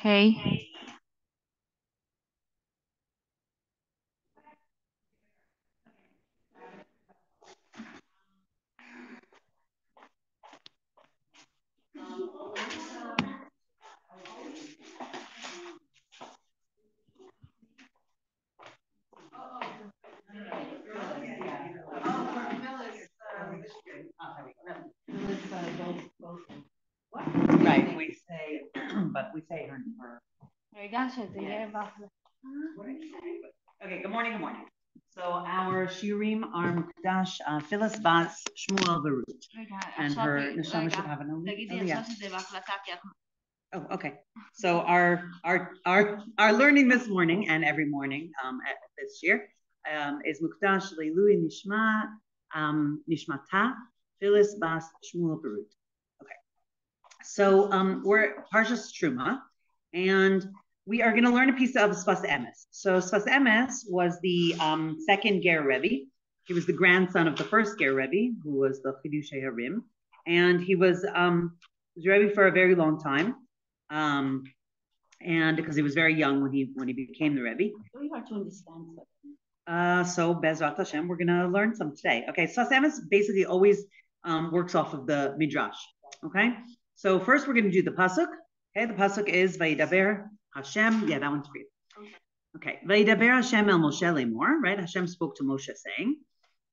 Hey. Right, we say, but we say her. Okay, good morning, good morning. So our shirim are Mukdash, Phyllis Bas, Shmuel Barut, and her neshama should have an aliyah. Oh, okay. So our learning this morning and every morning this year is Mukdash Leilui Nishma Nishmata Phyllis Bas Shmuel Barut. Okay. So we're Parshas Truma, and we are going to learn a piece of Sfas Emes. So Sfas Emes was the second Ger Rebbe. He was the grandson of the first Ger Rebbe, who was the Chidushei Harim, and he was Rebbe for a very long time. And because he was very young when he became the Rebbe. It's really hard to understand. So Bezrat Hashem, we're gonna learn some today. Okay, Sfas Emes basically always works off of the Midrash. Okay, so first we're gonna do the pasuk. Okay, the pasuk is Vayidaber Hashem. Yeah, that one's for you. Okay, Vayidaber Hashem el Moshe lemor. Right, Hashem spoke to Moshe saying,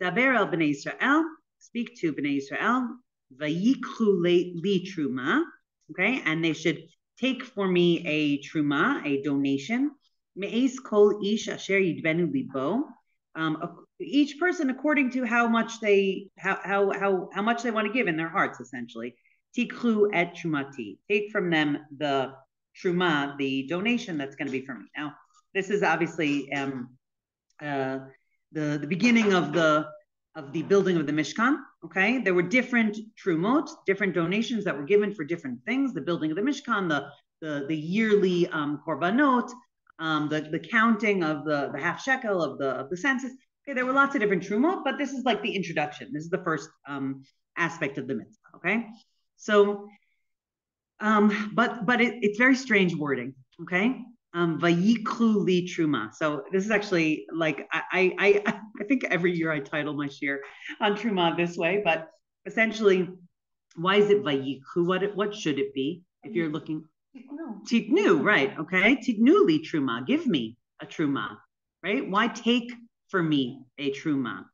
Daber el bnei Israel. Speak to bnei Israel. Vayiklu li truma. Okay, and they should take for me a truma, a donation. Me'es kol ish asher yidbenu libo. Each person according to how much they much they want to give in their hearts, essentially. Tiklu et trumati. Take from them the truma, the donation that's going to be for me. Now, this is obviously the beginning of the building of the Mishkan. Okay, there were different trumot, different donations that were given for different things. The building of the Mishkan, the yearly korbanot, the counting of the half shekel of the census. Okay, there were lots of different trumot, but this is like the introduction. This is the first aspect of the mitzvah. Okay, so but it's very strange wording. Okay. Vayiklu li truma. So this is actually like I think every year I title my shir on truma this way, but essentially, why is it vayiklu? What should it be if you're looking? Tiknu, right? Okay, tiknu li truma. Give me a truma, right? Why take for me a truma?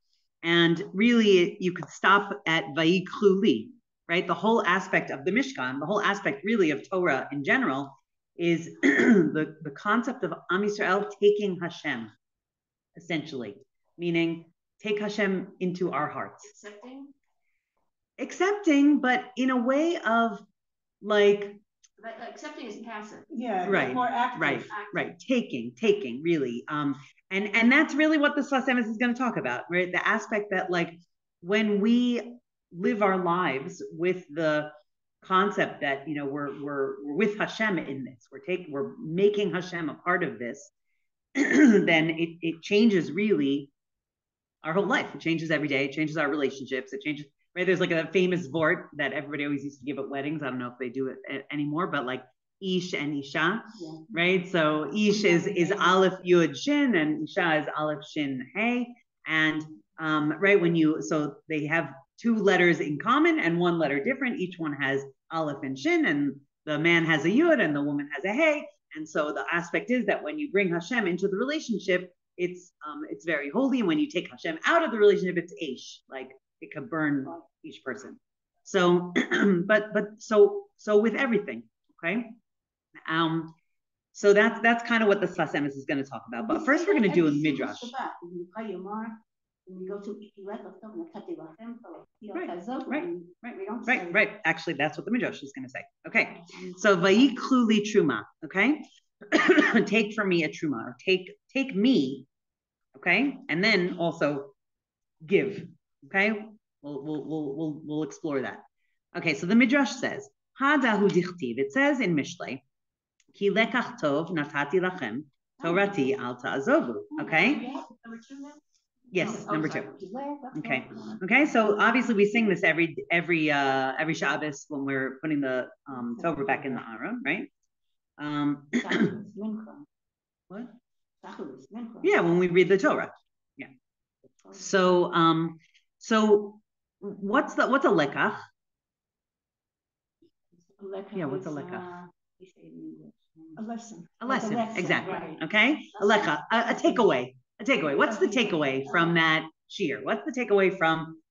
And really, you could stop at vayiklu li, right? The whole aspect of the Mishkan, the whole aspect really of Torah in general, is the concept of Am Yisrael taking Hashem, essentially, meaning take Hashem into our hearts. Accepting, but in a way of like accepting is passive. Yeah, right, more active. Right. Taking, really. And that's really what the Sfas Emes is going to talk about, right? The aspect that like when we live our lives with the concept that we're with Hashem in this, we're making Hashem a part of this, then it changes really our whole life. It changes every day. It changes our relationships. It changes, right? There's like a famous vort that everybody always used to give at weddings. I don't know if they do it anymore, but like Ish and Isha, right? So Ish is Aleph Yud Shin and Isha is Aleph Shin Hey. And right so they have two letters in common and one letter different. Each one has Aleph and Shin, and the man has a Yud and the woman has a Hey. And so the aspect is that when you bring Hashem into the relationship, it's very holy. And when you take Hashem out of the relationship, it's Aish, like it could burn each person. So, so with everything, okay. So that's kind of what the Sfas Emes is going to talk about. But first, we're going to do a midrash. Right. Actually, that's what the midrash is going to say. Okay. So vayiklu li truma. Okay. Take from me a truma, or take me. Okay, and then also give. Okay, we'll explore that. Okay, so the midrash says hadahu dichtiv. It says in Mishlei, ki lekach tov natati lachem torati al ta'azovu. Okay. Yes, number 2. Okay. So obviously we sing this every Shabbos when we're putting the Torah back in the Aron, right? What? Yeah, when we read the Torah. Yeah. So what's a lekach? Yeah, what's a lekach? A lesson. A lesson, exactly. Right. Okay, a lekach, a takeaway. A takeaway. What's the takeaway from that shiur? What's the takeaway from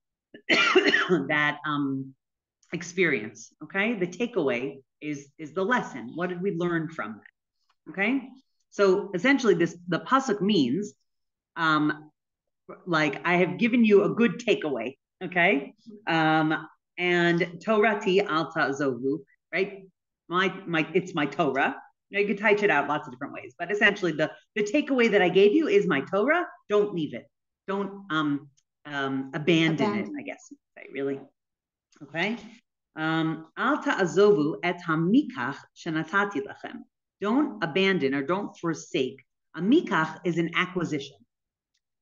that experience? Okay, the takeaway is the lesson. What did we learn from that? Okay, so essentially, the pasuk means, like I have given you a good takeaway. Okay, and Torati al ta'zovu, right? It's my Torah. You can type it out lots of different ways, but essentially the takeaway that I gave you is my Torah. Don't leave it. Don't abandon it, I guess. Really. Okay. Al ta'azovu et hamikach shenatati lachem. Don't abandon or don't forsake. A mikach is an acquisition.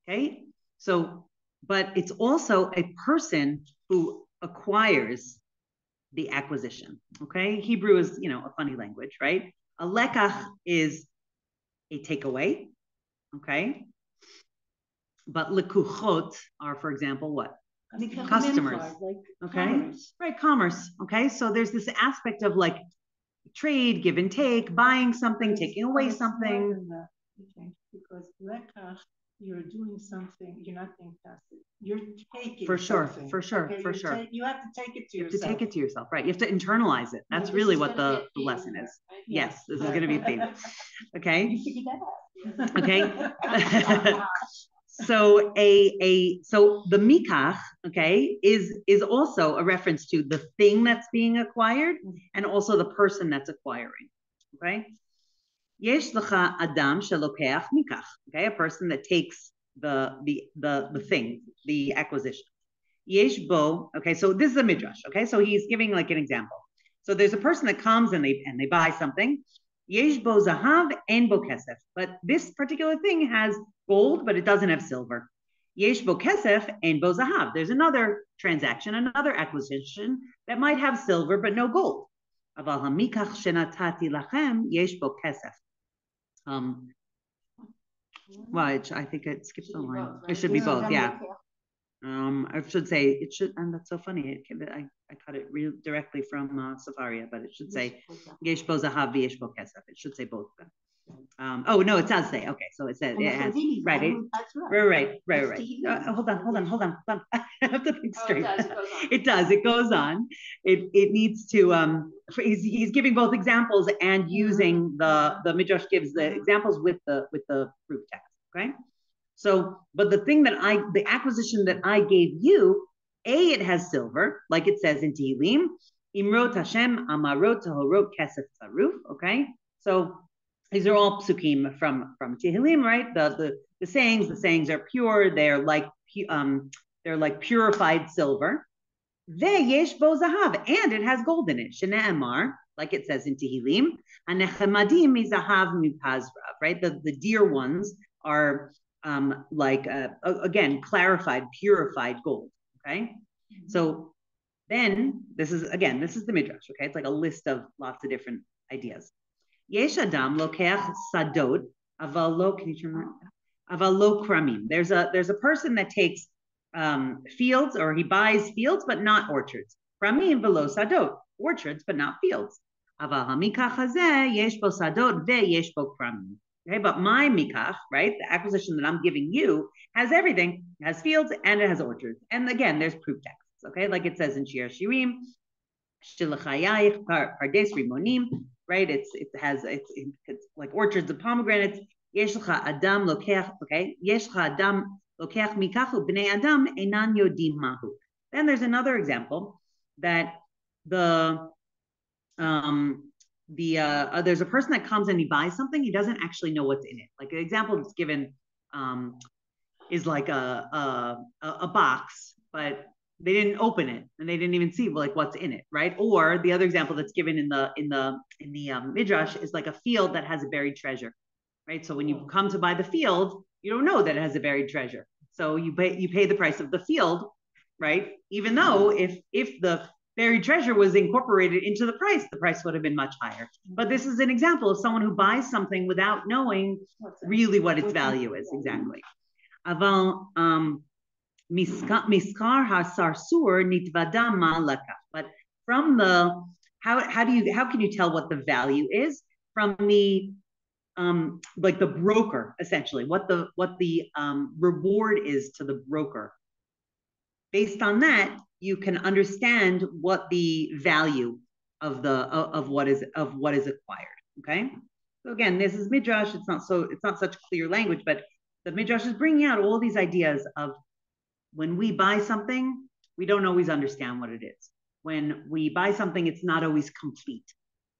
Okay. So, but it's also a person who acquires the acquisition. Okay. Hebrew is, a funny language, right? A lekach is a takeaway. Okay. But lekuchot are, for example, what? Customers. Okay. Commerce. Right. Commerce. Okay. So there's this aspect of like trade, give and take, buying something, taking away something. Because lekach, you're doing something, you're not being passive. You're taking for sure, something. For sure. You have to take it to yourself. You have to take it to yourself, right? You have to internalize it. That's really what the lesson is. Right? Yes, this is going to be a theme. Okay. You figured that out. Okay. So so the mikach, okay, is also a reference to the thing that's being acquired and also the person that's acquiring. Okay. Yesh lecha adam shelokeach mikach. Okay, a person that takes the thing, the acquisition. Yesh bo. Okay, so this is a midrash. Okay, so he's giving like an example. So there's a person that comes and they buy something. Yesh bo zahav en bo kesef. But this particular thing has gold, but it doesn't have silver. Yesh bo kesef en bo zahav. There's another transaction, another acquisition that might have silver but no gold. Aval hamikach shenatati lachem yesh bo kesef. Well, I think it skips the line. Both, right? It should be both, yeah. I should say it should, and that's so funny. I cut it real directly from Safaria, but it should say Yesh bo zahav v'yesh bo kesef. It should say both. Oh no, it does say. Okay, so it says it has right. Right. Hold on. I have to think straight. It does. It goes on. It needs to. He's giving both examples and using the midrash gives the examples with the proof text. Okay. So, but the acquisition that I gave you, it has silver, like it says in Tehillim, Imrot Hashem Amarot Tahorot Kesef Tzaruf. Okay, so these are all psukim from Tehillim, right? The sayings are pure. They're like purified silver. Ve'yesh bo zahav, and it has gold in it. Shene'emar, like it says in Tehillim, Hanechemadim mizahav mipazrav, right? The dear ones are again clarified, purified gold. Okay, so then this is the midrash. Okay, it's like a list of lots of different ideas. Yesh adam lokeach sadot avalo. Can you turn that? Avalo kramim. There's a person that takes fields, or he buys fields but not orchards. Kramim velo sadot, orchards but not fields. Aval hamikach hazeh yesh bo sadot ve'yesh bo kramim. Okay, but my mikach, right, the acquisition that I'm giving you has everything. It has fields and it has orchards. And again, there's proof texts. Okay, like it says in Shir Shirim, Shilachayayich Pardes Rimonim, right? It's like orchards of pomegranates. Yeshcha Adam Lokeach, okay? Yeshcha Adam Lokeach Mikachu Bnei Adam Einan Yodim Mahu. Then there's another example that there's a person that comes and he buys something, he doesn't actually know what's in it. Like an example that's given is like a box, but they didn't open it and they didn't even see like what's in it, right? Or the other example that's given in the midrash is like a field that has a buried treasure, right? So when you come to buy the field, you don't know that it has a buried treasure, so you pay the price of the field, right? Even though if the buried treasure was incorporated into the price would have been much higher. But this is an example of someone who buys something without knowing really what its value is. Exactly. Aval miskar hasarsur nitvada malaka. But from the how can you tell what the value is from the like the broker, essentially, what the reward is to the broker. Based on that, you can understand what the value of what is acquired. Okay, so again, this is midrash. It's not such clear language, but the midrash is bringing out all these ideas of when we buy something, we don't always understand what it is. When we buy something, it's not always complete.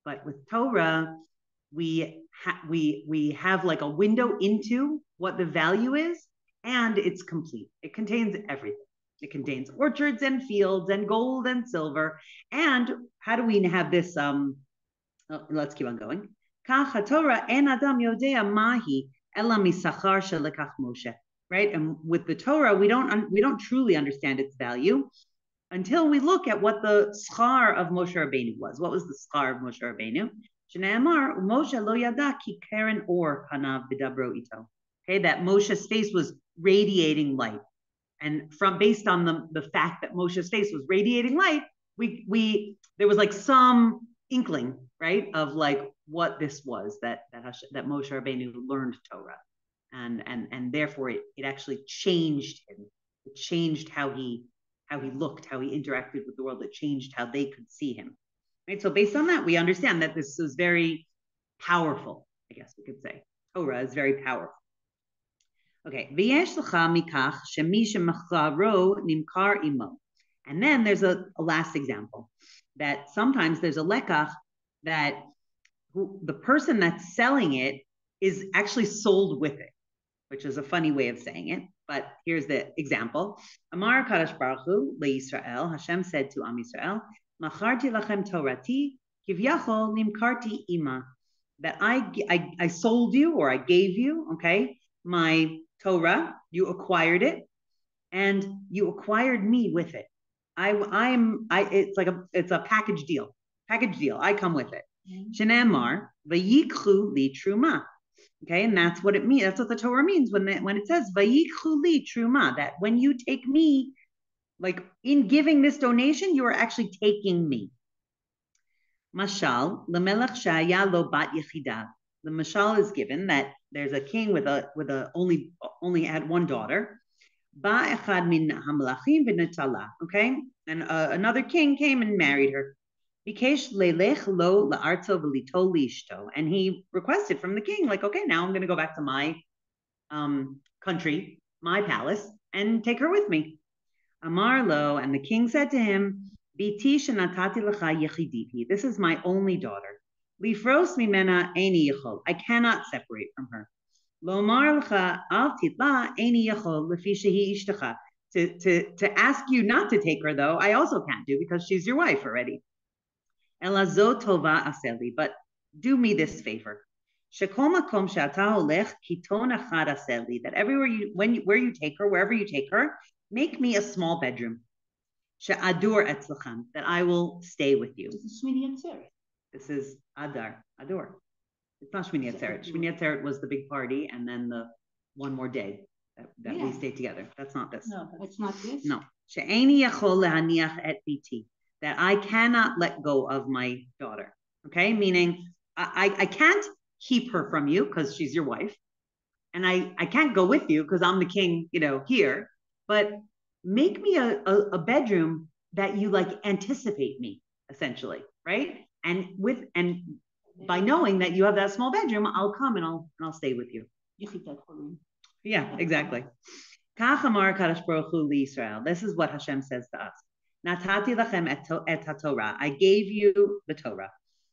But with Torah, we have like a window into what the value is, and it's complete. It contains everything. It contains orchards and fields and gold and silver. And how do we have this? Let's keep on going. Right, and with the Torah, we don't truly understand its value until we look at what the schar of Moshe Rabbeinu was. What was the schar of Moshe Rabbeinu? Shneamar Moshe lo yada ki keren or panav b'dabro ito. Okay, that Moshe's face was radiating light, and based on the fact that Moshe's face was radiating light, there was like some inkling, right, of like what this was that Moshe Rabbeinu learned Torah, and therefore it actually changed him. It changed how he looked, how he interacted with the world. It changed how they could see him. Right. So based on that, we understand that this is very powerful. I guess we could say Torah is very powerful. Okay. And then there's a last example that sometimes there's a lekach that the person that's selling it is actually sold with it, which is a funny way of saying it. But here's the example. Amar Kadosh Baruch Hu leYisrael, Hashem said to Am Yisrael, Macharti lachem Torati, kivyachol nimkarti ima. That I sold you, or I gave you, okay, my Torah, you acquired it, and you acquired me with it. It's a package deal. I come with it. Shenemar vayikhu li truma. Okay, and that's what it means. That's what the Torah means when it says vayikhu li truma. That when you take me, like in giving this donation, you are actually taking me. Mashal lemelech shaya lo bat yechida. The mashal is given that there's a king with only had one daughter. Ba echad min hamalachim v'netala. Okay, and another king came and married her. Bikesh leilech lo la'arto v'lito lishto, and he requested from the king, like, okay, now I'm going to go back to my country, my palace, and take her with me. Amar lo, and the king said to him, Biti shenatati lecha yechiditi. This is my only daughter. Lifros mimena eini yachol. I cannot separate from her. Lomar lecha al titla eini yachol lefi shehi ishtecha. To ask you not to take her, though, I also can't do because she's your wife already. Elazo tova aseli, but do me this favor. Shekol makom she'ata holech kiton achad aseli. That where you take her, wherever you take her, make me a small bedroom. She'adur etzlachem, that I will stay with you. This is Shmini Atzeret. This is Adur. It's not Shmini Atzeret. Shmini Atzeret was the big party, and then the one more day that we stay together. That's not this. No, that's not this. No. She'eni yachol lehaniach et biti. That I cannot let go of my daughter. Okay, meaning I can't keep her from you because she's your wife, and I can't go with you because I'm the king, here. But make me a bedroom that you like anticipate me, essentially, right? And by knowing that you have that small bedroom, I'll come and I'll stay with you. Yeah, exactly. Kachamar Kadosh Baruch Hu liYisrael. This is what Hashem says to us. Natati lachem et haTorah. I gave you the Torah.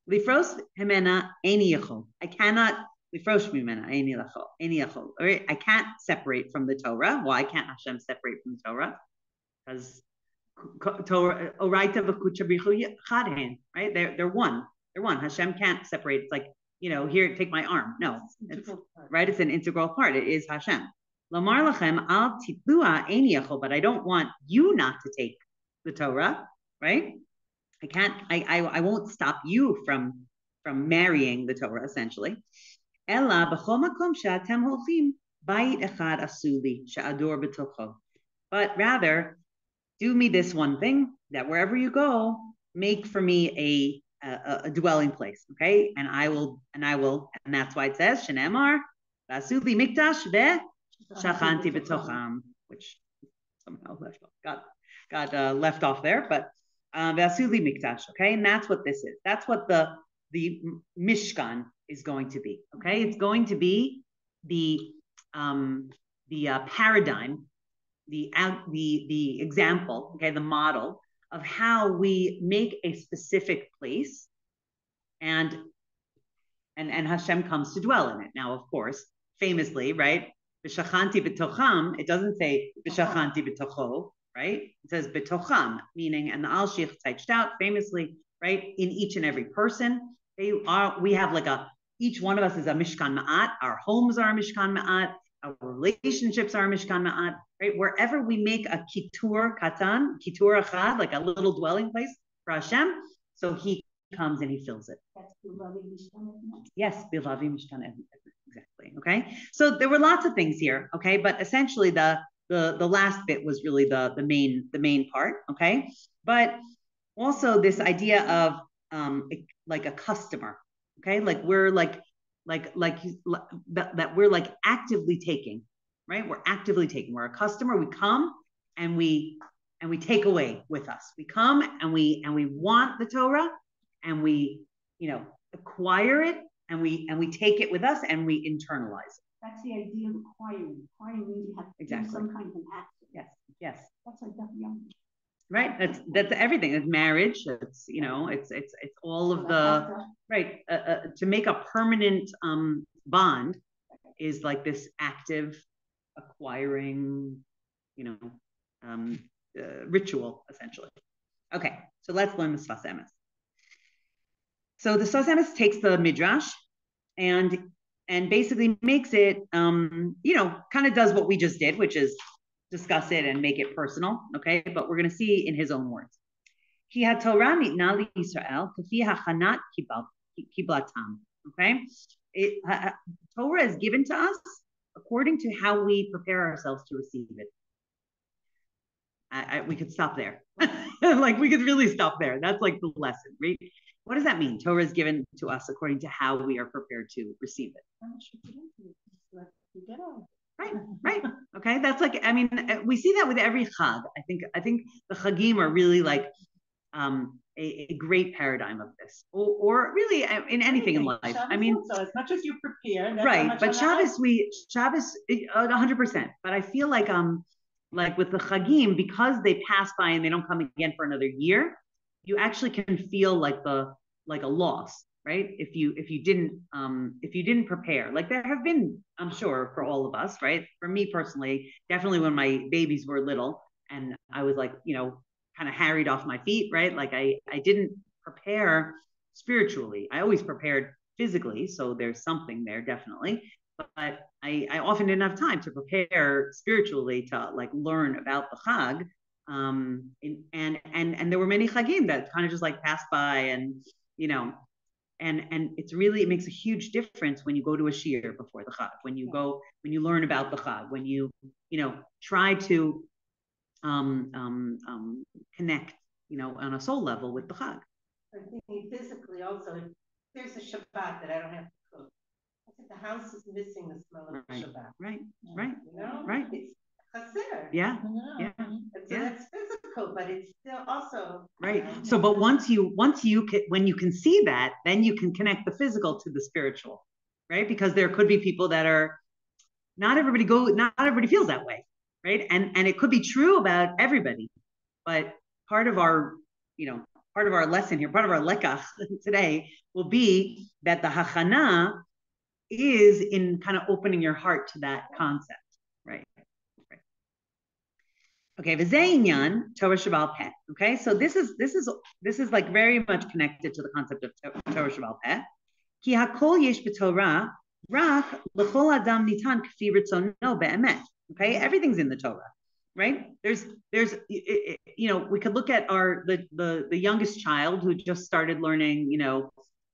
Lifros himena eini yachol. I cannot lifrosh mimena eini yachol. Right? I can't separate from the Torah. Why can't Hashem separate from the Torah? Because Torah oraita v'kucha b'chu chadhen. Right? They're one. They're one. Hashem can't separate. It's like, here, take my arm. No, it's right. It's an integral part. It is Hashem. Lamar lachem al titlua eini yachol. But I don't want you not to take the Torah, right? I won't stop you from marrying the Torah, essentially. Ella b'chol makom she'atem holchim bayit echad asu li she'ador b'tocho. But rather, do me this one thing, that wherever you go, make for me a dwelling place, okay? And that's why it says Shenemar asu li mikdash ve'shachanti b'tocham, which somehow got left off there, but Vasuli Mikdash, okay, and that's what this is. That's what the Mishkan is going to be, okay. It's going to be the paradigm, the example, okay, the model of how we make a specific place, and Hashem comes to dwell in it. Now, of course, famously, right? B'shachanti b'tocham. It doesn't say b'shachanti b'tocho. Right? It says betocham, meaning, and the Al Sheikh touched out famously, right? In each and every person, we have each one of us is a Mishkan Ma'at. Our homes are a Mishkan Ma'at. Our relationships are a Mishkan Ma'at, right? Wherever we make a kitur katan, kitur achad, like a little dwelling place for Hashem, so He comes and He fills it. That's Bilavi Mishkan. Yes, Bilavi Mishkan, exactly. Okay, so there were lots of things here. Okay, but essentially the last bit was really the main part, okay? But also this idea of like a customer, okay? Like we're that we're like actively taking, right? We're actively taking. We're a customer. We come and we take away with us. We come and we want the Torah, and we acquire it, and we take it with us, and we internalize it. That's the idea of acquiring. Acquiring means you have to do some kind of an action. Yes. That's like that young. Right. That's everything. It's marriage. It's it's all of the right. To make a permanent bond is like this active acquiring, ritual essentially. Okay, so let's learn the Sfas Emes. So the Sfas Emes takes the midrash and basically makes it, kind of does what we just did, which is discuss it and make it personal, okay? But we're going to see in his own words. Ki haTorah nitna liYisrael kafi hachanat kiblatam, okay? Torah is given to us according to how we prepare ourselves to receive it. We could stop there. Like we could really stop there. That's like the lesson, right? What does that mean? Torah is given to us according to how we are prepared to receive it. Right. Okay, that's like, we see that with every Chag. I think the Chagim are really like a great paradigm of this, or really in anything in life. Shabbos also, as much as you prepare, that's right? But Shabbos 100%. But I feel like with the Chagim, because they pass by and they don't come again for another year, you actually can feel like a loss, right? If you didn't prepare, like there have been, I'm sure, for all of us, right? For me personally, definitely when my babies were little and I was like, kind of harried off my feet, right? Like I didn't prepare spiritually. I always prepared physically, so there's something there definitely. But I often didn't have time to prepare spiritually to like learn about the Chag. And there were many Chagim that kind of just like passed by, and and it makes a huge difference when you go to a shiur before the Chag, when you learn about the Chag, when you try to connect on a soul level with the Chag. I'm thinking physically also, if there's a Shabbat that I don't have to cook, I think the house is missing the smell of Shabbat. Right. It's chaser. Yeah. So that's physical, but it's still also right. So, but when you can see that, then you can connect the physical to the spiritual, right? Because there could be people that are not everybody feels that way, right? And it could be true about everybody, but part of our lesson here, part of our lekach today will be that the hachana is in kind of opening your heart to that concept, right? Okay, v'zeinyan Torah Sheba'al Peh. Okay, so this is like very much connected to the concept of Torah Sheba'al Peh. Ki hakol yesh b'Torah rak l'chol adam nitan k'fi ritzono be'emet. Okay, everything's in the Torah, right? We could look at the youngest child who just started learning,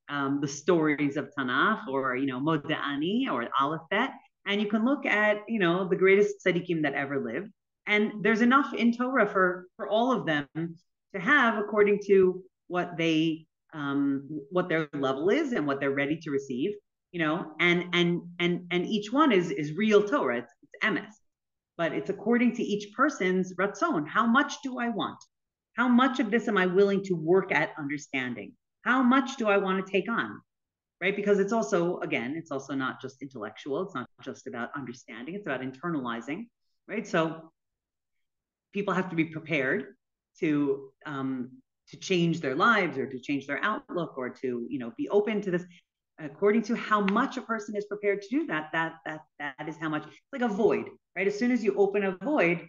the stories of Tanakh, or, Moda'ani or Alephet, and you can look at, the greatest tzaddikim that ever lived. And there's enough in Torah for all of them to have, according to what their level is and what they're ready to receive, and each one is real Torah. It's emes, but it's according to each person's ratzon. How much do I want? How much of this am I willing to work at understanding? How much do I want to take on? Right? Because it's also not just intellectual. It's not just about understanding. It's about internalizing, right? So people have to be prepared to change their lives, or to change their outlook, or to, be open to this, according to how much a person is prepared to do that. That is how much. It's like a void, right? As soon as you open a void,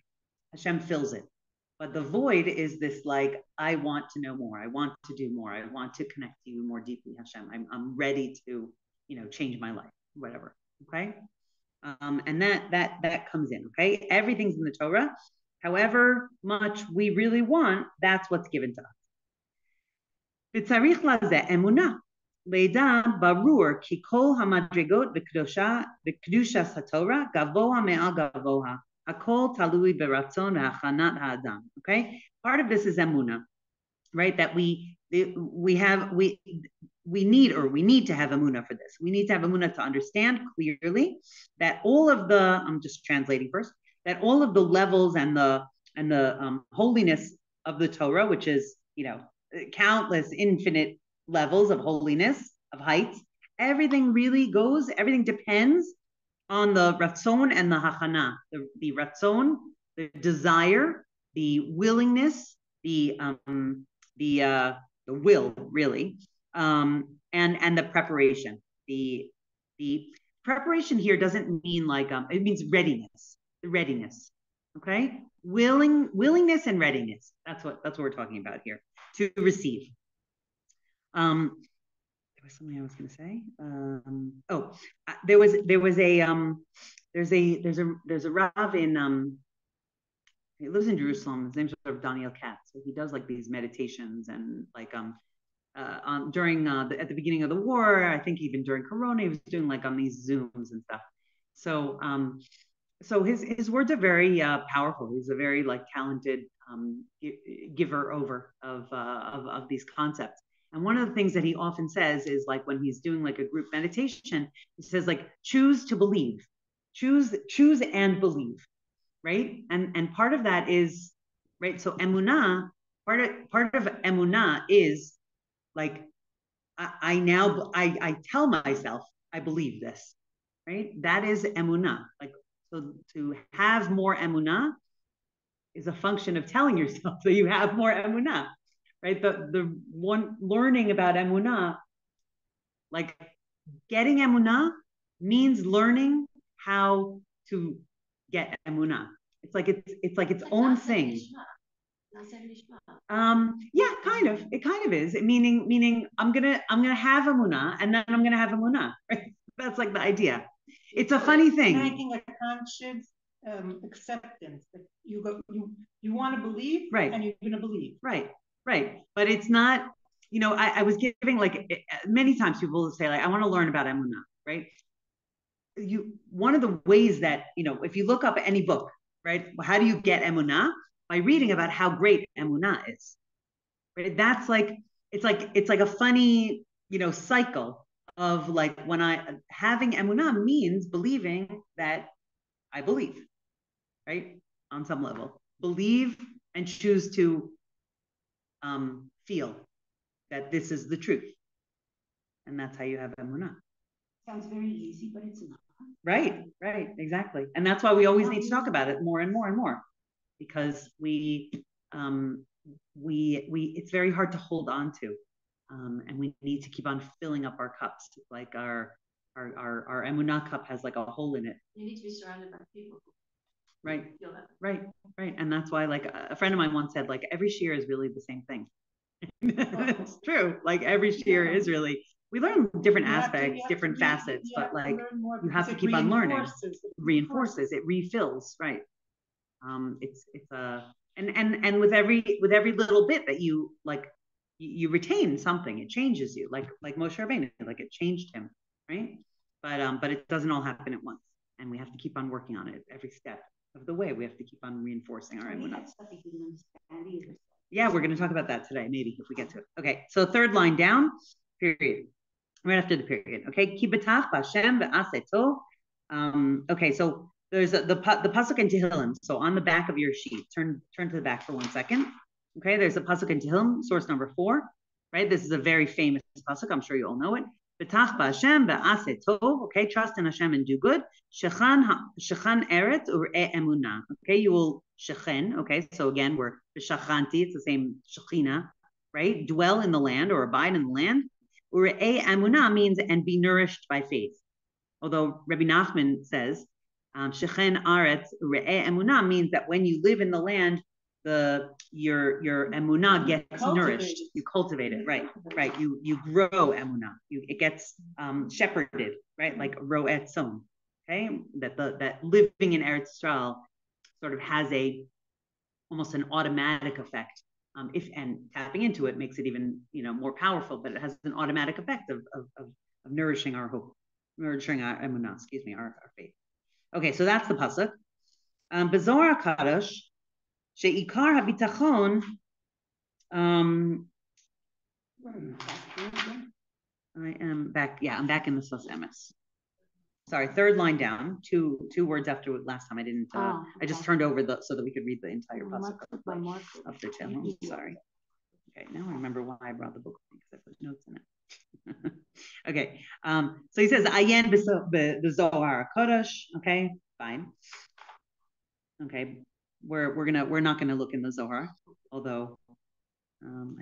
Hashem fills it. But the void is this, like, I want to know more. I want to do more. I want to connect to you more deeply, Hashem. I'm ready to, change my life, whatever. Okay. And that comes in. Okay. Everything's in the Torah. However much we really want, that's what's given to us. וצריך לזה אמונה. לידע ברור כי כל המדרגות בקדושת התורה גבוה מעל גבוה. הכל תלוי ברצון והכנת האדם. Okay? Part of this is emuna, right? That we need to have emuna for this. We need to have emuna to understand clearly that all of the, I'm just translating first, that all of the levels and the holiness of the Torah, which is, countless infinite levels of holiness, of heights, everything depends on the ratzon and the hachana, the ratzon, the desire, the willingness, the will, really, and the preparation. The preparation here doesn't mean like it means readiness. The readiness, okay, willingness and readiness. That's what we're talking about here, to receive. There was something I was going to say. There's a Rav in he lives in Jerusalem. His name's Rav Daniel Katz. So he does like these meditations, and like during at the beginning of the war, I think even during Corona, he was doing like on these Zooms and stuff. So his words are very powerful. He's a very like talented giver over of these concepts. And one of the things that he often says is, like, when he's doing like a group meditation, he says, like, choose to believe, choose and believe, right? And part of that is, right, so emunah, part of emunah is like, I tell myself I believe this, right? That is emunah. Like, so to have more emunah is a function of telling yourself that you have more emunah, right? The one learning about emunah, like getting emunah means learning how to get emunah. It's like its own thing. Yeah, kind of. It kind of is. Meaning I'm gonna have emunah, and then I'm gonna have emunah. Right? That's like the idea. It's a funny thing. Making a conscious acceptance that you want to believe, right? And you're gonna believe, right? But it's not. I was giving, like, many times people will say, like, I want to learn about emunah, right? One of the ways that, if you look up any book, right, how do you get emunah? By reading about how great emunah is, right? That's like, it's like a funny, cycle of, like, when having emunah means believing that I believe, right? On some level, believe and choose to feel that this is the truth. And that's how you have emunah. Sounds very easy, but it's not. Right, exactly. And that's why we always need to talk about it more and more and more, because we it's very hard to hold on to, and we need to keep on filling up our cups. Like our emunah cup has like a hole in it. You need to be surrounded by people. Right. Feel that. Right. And that's why, like, a friend of mine once said, like, every shiur is really the same thing. It's true. Like, every shiur is really, we learn different aspects, different facets, but like, you have to keep on learning. Reinforces, it refills, right? It's a and with every little bit that you like, you retain something. It changes you, like Moshe Rabbeinu, like it changed him, right? But it doesn't all happen at once, and we have to keep on working on it every step of the way. We have to keep on reinforcing our emunah. Yeah, we're going to talk about that today, maybe if we get to it. Okay, so third line down, period. Right after the period. Okay, ki b'tach b'Hashem v'aseto. Okay, so there's the pasuk in Tehillim. So on the back of your sheet, turn to the back for 1 second. Okay, there's a pasuk in Tehillim, source number 4. Right, this is a very famous pasuk. I'm sure you all know it. B'tach b'Hashem v'aseto. Okay, trust in Hashem and do good. Shechan eretz u're'eh emunah. Okay, you will shechen. Okay, so again we're b'shachanti. It's the same shechina. Right, dwell in the land or abide in the land. Ure'eh emunah means and be nourished by faith. Although Rabbi Nachman says, shechen aretz ure'eh emunah means that when you live in the land, your emunah gets nourished. You cultivate it, right? You grow emunah. It gets shepherded, right? Like ro'etzon. Okay, that living in Eretz Yisrael sort of has almost an automatic effect. If and tapping into it makes it even more powerful, but it has an automatic effect of nourishing our hope, nourishing our emunah, our faith. Okay, so that's the pasuk. B'Zohar HaKadosh she'ikar habitachon. I am back. Yeah, I'm back in the Sfas Emes. Sorry, third line down, two words after last time. I didn't. I just turned over so that we could read the entire pasuk of the Tehillim. Sorry. Okay, now I remember why I brought the book because I put notes in it. Okay, so he says ayen the Zohar Kodesh. Okay, fine. Okay, we're not gonna look in the Zohar, although I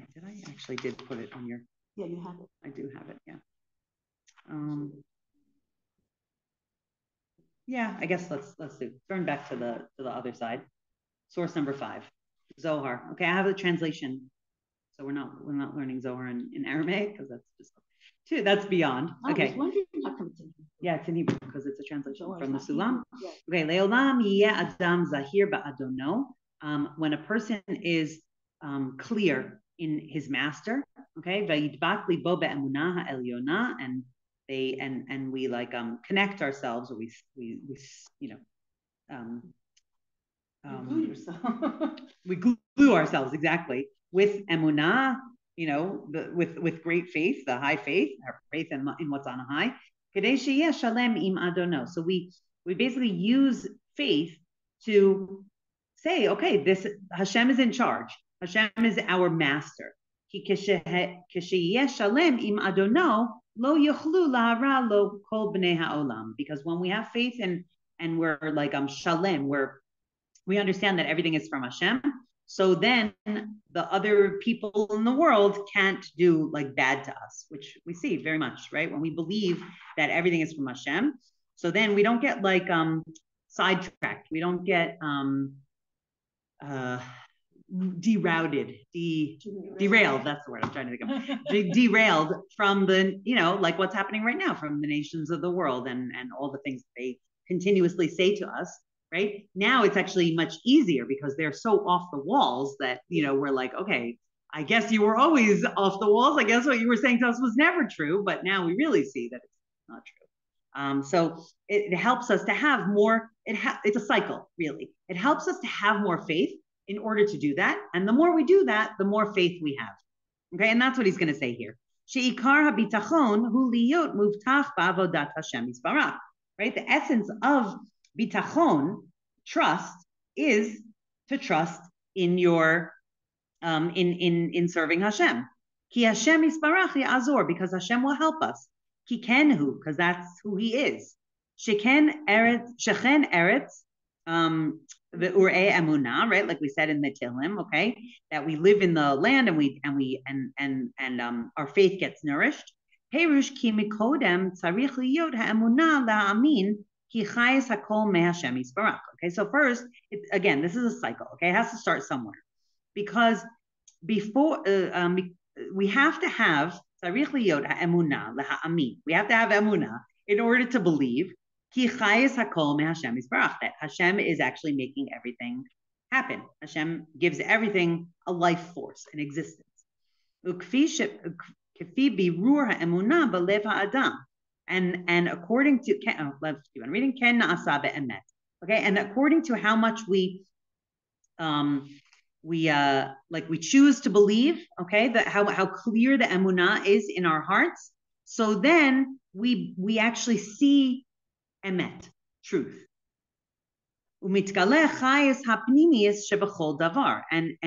actually did put it on your. Yeah, you have it. I do have it. Yeah. Yeah, I guess let's do. Turn back to the other side. Source number 5, Zohar. Okay, I have the translation, so we're not learning Zohar in Aramaic because that's just that's beyond. Okay. Yeah, it's in Hebrew because it's a translation from the Sulam. Okay, Leolam yeh adam zahir ba'adono. When a person is clear in his master. Okay, vayidbak libo be'emunah ha'elyona, and they and we like connect ourselves, or we glue yourself. We glue ourselves exactly with emunah, with great faith, the high faith, our faith in what's on high. Kadei sheyeh shalem im adono. So we basically use faith to say, okay, this Hashem is in charge. Hashem is our master. Because when we have faith and we're like shalem, we understand that everything is from Hashem. So then the other people in the world can't do like bad to us, which we see very much, right? When we believe that everything is from Hashem, so then we don't get like sidetracked. We don't get derouted, derailed. That's the word I'm trying to think of. Derailed from the, like what's happening right now from the nations of the world and all the things that they continuously say to us. Right now, it's actually much easier because they're so off the walls that we're like, okay, I guess you were always off the walls. I guess what you were saying to us was never true, but now we really see that it's not true. So it helps us to have more. It's a cycle, really. It helps us to have more faith in order to do that, and the more we do that, the more faith we have. Okay, and that's what he's going to say here. Sheikar habitachon hu liyot muvtach ba'avodat Hashem yisbarach. Right, the essence of bitachon, trust, is to trust in your in serving Hashem. Ki Hashem yisbarach ya'azor, because Hashem will help us. Ki kenhu, because that's who He is. Sheken eretz the urei emunah, right? Like we said in the Tehillim, okay, that we live in the land and our faith gets nourished. Perush ki mikodem tzarich liyot ha'emunah la'amin ki chayes hakol me'Hashem yisbarach. Okay, so first, again, this is a cycle. Okay, it has to start somewhere, because before we have to have tzarich liyot ha'emunah la'amin. We have to have emunah in order to believe. Ki chayes hakol me Hashem yisbarach, that Hashem is actually making everything happen. Hashem gives everything a life force, an existence. And according to let's keep on reading. Ken na'asa be'emet. Okay, and according to how much we choose to believe, okay, that how clear the emunah is in our hearts, so then we actually see emet, truth. And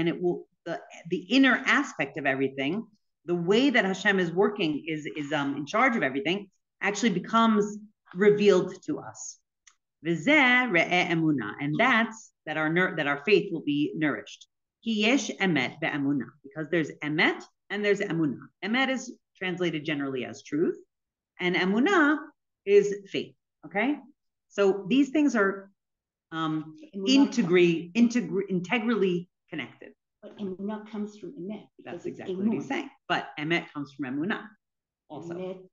it will, the inner aspect of everything, the way that Hashem is working, is in charge of everything, actually becomes revealed to us. And that's that our faith will be nourished. Because there's emet and there's emunah. Emet is translated generally as truth, and emunah is faith. Okay, so these things are integrally connected. But emunah comes from emet. That's exactly what he's saying. But emet comes from emunah also.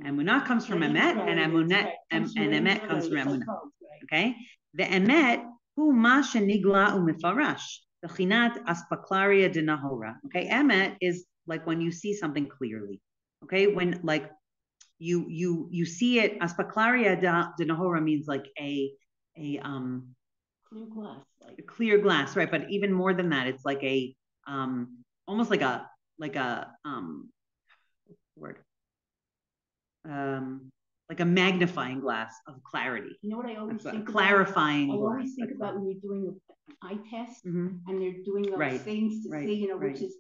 Emunah comes from emet, and emet comes from emunah. Okay, the emet hu ma shenigla umifarash, the chinat aspaklaria de nahora. Okay, emet is like when you see something clearly. Okay, when like you see it. Aspaklaria de nahora means like a clear glass, like a clear glass, right? But even more than that, it's like a almost like a word. Like a magnifying glass of clarity. You know what I always think clarifying about? glass. I always think about when you're doing an eye test, and they're doing those things to see, you know, which is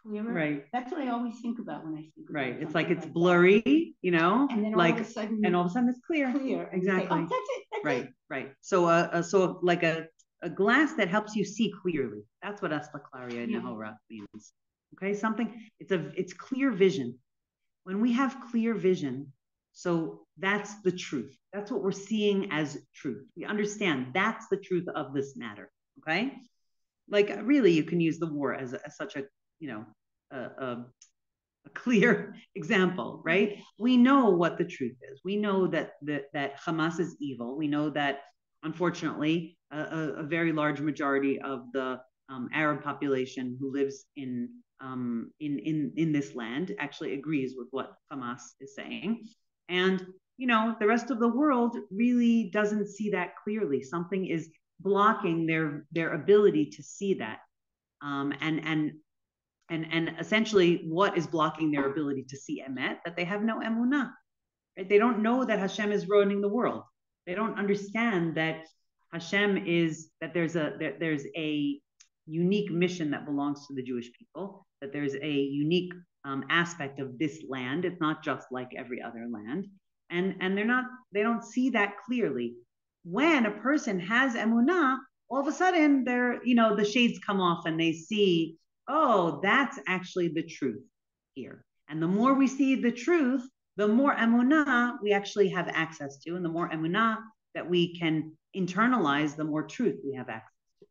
clearer. Right. That's what I always think about when I think about it. It's like it's blurry, you know, and then like all of a sudden it's clear. Exactly. Say, oh, that's it. That's it. Right. So like a glass that helps you see clearly. That's what aspaklaria nahora means. Okay, it's clear vision. When we have clear vision, so that's the truth. That's what we're seeing as truth. We understand that's the truth of this matter. Okay, like really, you can use the war as such a a clear example, right? We know what the truth is. We know that Hamas is evil. We know that unfortunately, a very large majority of the Arab population who lives in this land actually agrees with what Hamas is saying. And, you know, the rest of the world really doesn't see that clearly. Something is blocking their ability to see that. And essentially what is blocking their ability to see emet? That they have no emunah. Right? They don't know that Hashem is running the world. They don't understand that Hashem is, that there's a unique mission that belongs to the Jewish people, that there's a unique aspect of this land. It's not just like every other land. And they don't see that clearly. When a person has emunah, all of a sudden the shades come off and they see, oh, that's actually the truth here. And the more we see the truth, the more emunah we actually have access to, and the more emunah that we can internalize, the more truth we have access to.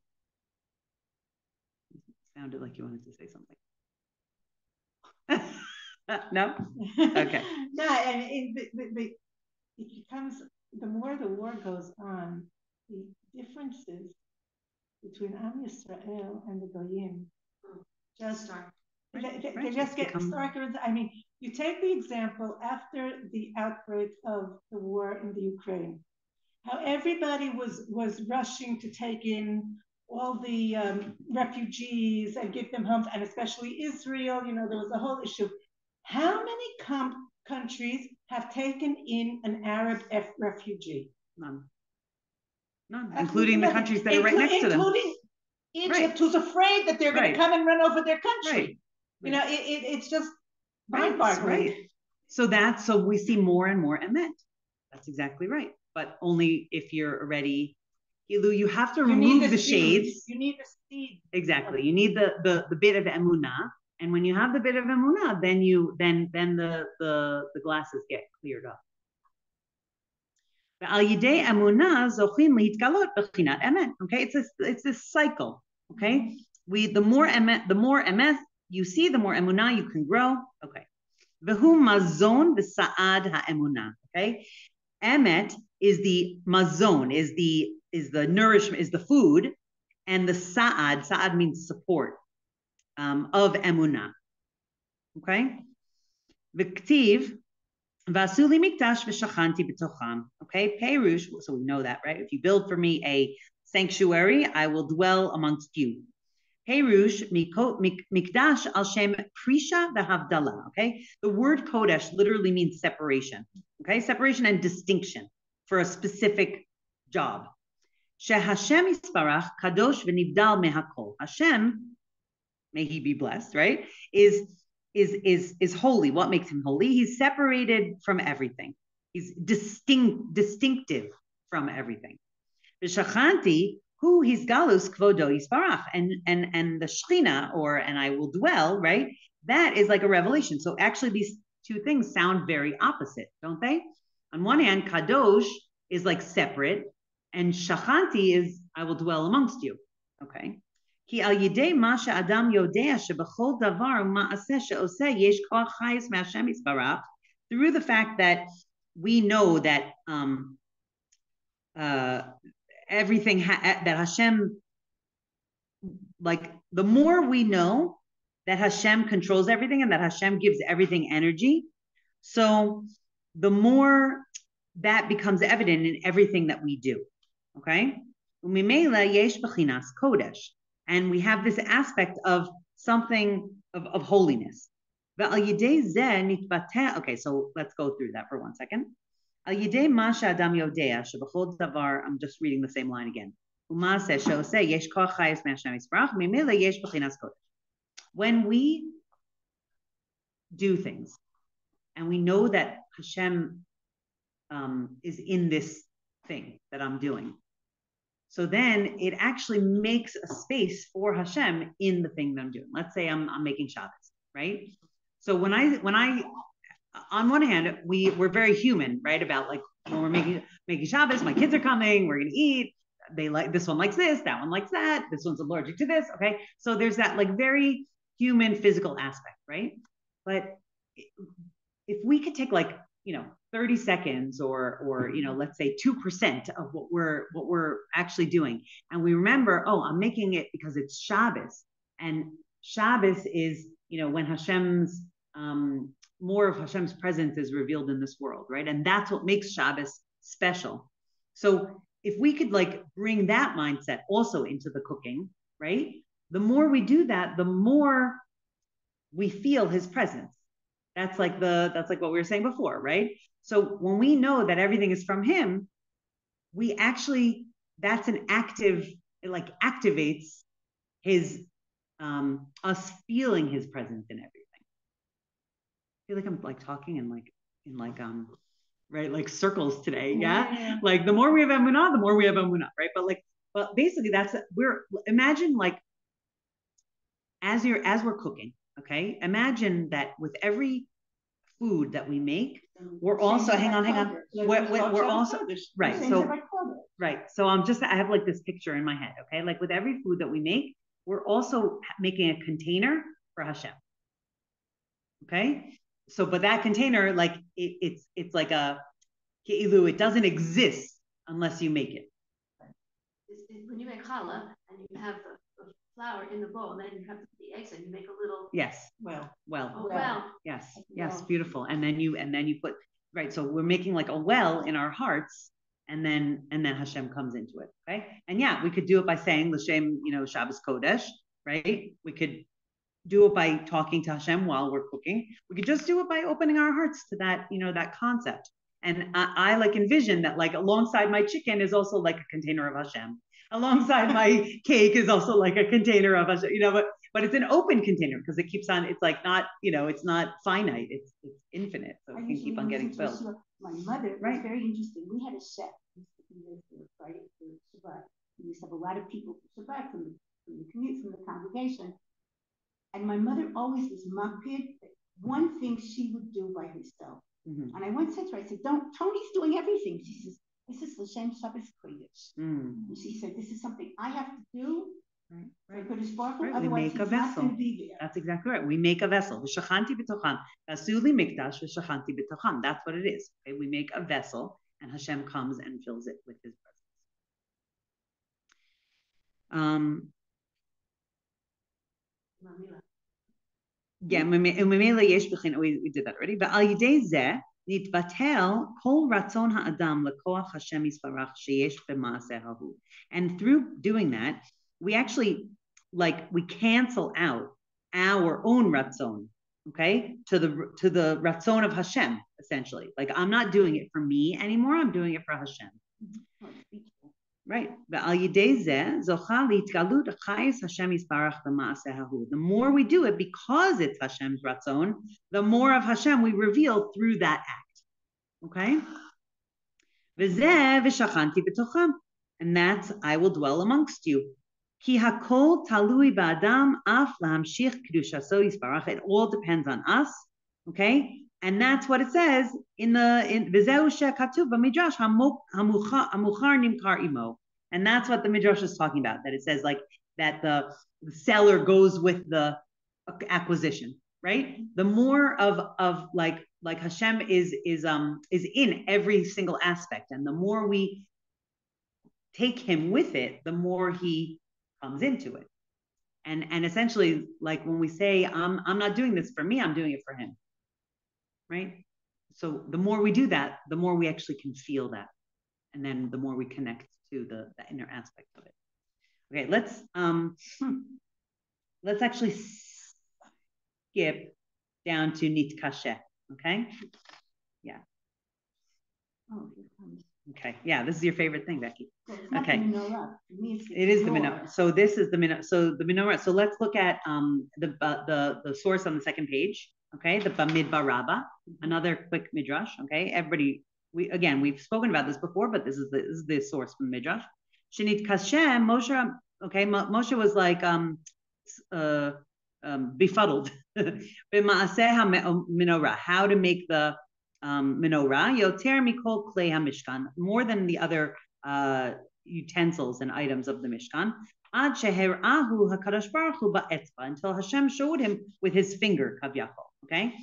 It sounded like you wanted to say something. No? Okay. No, and it becomes, the more the war goes on, the differences between Am Yisrael and the Goyim just start. They just get starker. I mean, you take the example after the outbreak of the war in the Ukraine, how everybody was rushing to take in all the refugees and give them homes, and especially Israel. You know, there was a whole issue. How many countries have taken in an Arab refugee? None, including the countries that are right next to them. Including Egypt, who's afraid that they're going to come and run over their country. Right. You know, it's just mind-boggling. Right. So we see more and more emet. That's exactly right. But only if you're already, you have to remove the shades. You need the seed. Exactly. You need the bit of emunah. And when you have the bit of emunah, then the glasses get cleared up. Okay, it's this cycle. Okay, the more emet you see, the more emunah you can grow. Okay, v'hu mazon v'sa'ad ha'emunah. Okay, Emet is the mazon, is the nourishment, is the food, and the sa'ad means support of emunah. Okay? V'ktiv, Vasuli mikdash v'shachanti b'tocham. Okay, Perush, so we know that, right? If you build for me a sanctuary, I will dwell amongst you. Perush mikdash al shem prisha v'havdalah. Okay, the word kodesh literally means separation. Okay, separation and distinction for a specific job. Shehashem yisparach kadosh v'nivdal mehakol. Hashem, may he be blessed, right? Is holy. What makes him holy? He's separated from everything. He's distinctive from everything. V'shachanti, who his galus kvodo yisparach, and the shechina, and I will dwell, right? That is like a revelation. So actually, these two things sound very opposite, don't they? On one hand, kadosh is like separate, and shachanti is I will dwell amongst you. Okay. Ki al yidei ma she'adam yodea shebechol davar u'ma'aseh she'oseh yesh koach chayis me'Hashem yisbarach, through the fact that we know that everything that Hashem, like the more we know that Hashem controls everything and that Hashem gives everything energy, so the more that becomes evident in everything that we do. Okay? Umimela yesh bechinas kodesh. And we have this aspect of something of holiness. Okay, so let's go through that for 1 second. I'm just reading the same line again. When we do things and we know that Hashem is in this thing that I'm doing, so then it actually makes a space for Hashem in the thing that I'm doing. Let's say I'm making Shabbos, right? So when I on one hand, we're very human, right? About like when we're making Shabbos, my kids are coming, we're gonna eat. They like this one likes this, that one likes that, this one's allergic to this. Okay, so there's that like very human physical aspect, right? But if we could take like 30 seconds or let's say 2% of what we're actually doing, and we remember, oh, I'm making it because it's Shabbos, and Shabbos is when Hashem's more of Hashem's presence is revealed in this world, right? And that's what makes Shabbos special. So if we could like bring that mindset also into the cooking, right? The more we do that, the more we feel His presence. That's like what we were saying before, right? So when we know that everything is from Him, we actually, that's an active, it like activates His, us feeling His presence in everything. I feel like I'm like talking in right, like circles today, yeah? Like the more we have emunah, the more we have emunah, right? But basically imagine like, as we're cooking, okay? Imagine that with every food that we make, we're also, hang on. We're also, right, so I have like this picture in my head, okay? Like with every food that we make, we're also making a container for Hashem, okay? So, but that container, like it's like it doesn't exist unless you make it. When you make challah and you have the flour in the bowl, and then you have the eggs and you make a little well. Yes, beautiful. And then you put, right, so we're making like a well in our hearts, and then Hashem comes into it, okay? And yeah, we could do it by saying L'Shem, Shabbos Kodesh, right? We could do it by talking to Hashem while we're cooking. We could just do it by opening our hearts to that, that concept. And I like envision that like alongside my chicken is also like a container of Hashem. Alongside my cake is also like a container of Hashem, but it's an open container because it keeps on, it's like not, it's not finite, it's infinite. So it can keep on getting filled. My mother, was very interesting. We had a chef who used to be there for Friday for Shabbat. We used to have a lot of people for Shabbat from the congregation. And my mother always was makpid, one thing she would do by herself. Mm-hmm. And I once said to her, I said, Tony's doing everything. She says, this is L'Shem Shabbos Kodesh. And she said, this is something I have to do. Right. Otherwise, we make a vessel. That's exactly right. We make a vessel. V'shachanti b'tocham. Vasuli mikdash v'shachanti b'tocham. That's what it is. Okay? We make a vessel, and Hashem comes and fills it with his presence. Yeah, we did that already. But al yidei zeh nitbatel kol ratzon ha'adam lekoach Hashem yisparach sheyesh b'maaseh hahu. And through doing that, we actually, we cancel out our own ratzon, okay, to the ratzon of Hashem, essentially. Like, I'm not doing it for me anymore. I'm doing it for Hashem. Right. The more we do it because it's Hashem's ratzon, the more of Hashem we reveal through that act. Okay? And that's, I will dwell amongst you. It all depends on us. Okay? And that's what it says in Midrash, and that's what the Midrash is talking about, that it says that the seller goes with the acquisition, right? The more of Hashem is in every single aspect, and the more we take him with it, the more he comes into it. And essentially, when we say, I'm not doing this for me, I'm doing it for him. Right? So the more we do that, the more we actually can feel that. And then the more we connect to the inner aspect of it. Okay, let's actually skip down to nitkasheh. Okay? Yeah. Oh, here comes. Okay, yeah, this is your favorite thing, Becky. Well, okay. It is the menorah. So this is the menorah. So the menorah. So let's look at the source on the second page. Okay, the Bamidbar Rabbah, another quick midrash. Okay, everybody, we've spoken about this before, but this is the source from the midrash. Shenit Kashem, Moshe. Okay, Moshe was befuddled. Menorah, how to make the menorah. Yoter mikol klei hamishkan, more than the other utensils and items of the Mishkan. Ad sheherahu hakadosh baruch hu ba'etzba, until Hashem showed him with his finger, kavyachol. Okay,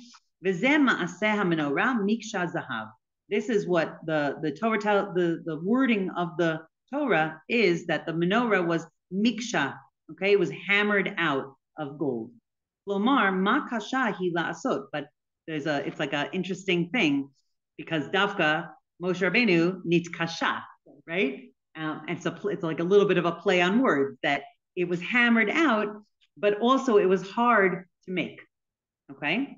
v'zeh ma'aseh hamenorah miksha zahav. This is what the Torah the wording of the Torah is, that the menorah was miksha. Okay, it was hammered out of gold. Lomar ma kasha hi la'asot, but it's like an interesting thing, because Davka Moshe Rabbeinu needs kasha, right? And it's like a little bit of a play on words, that it was hammered out, but also it was hard to make. Okay?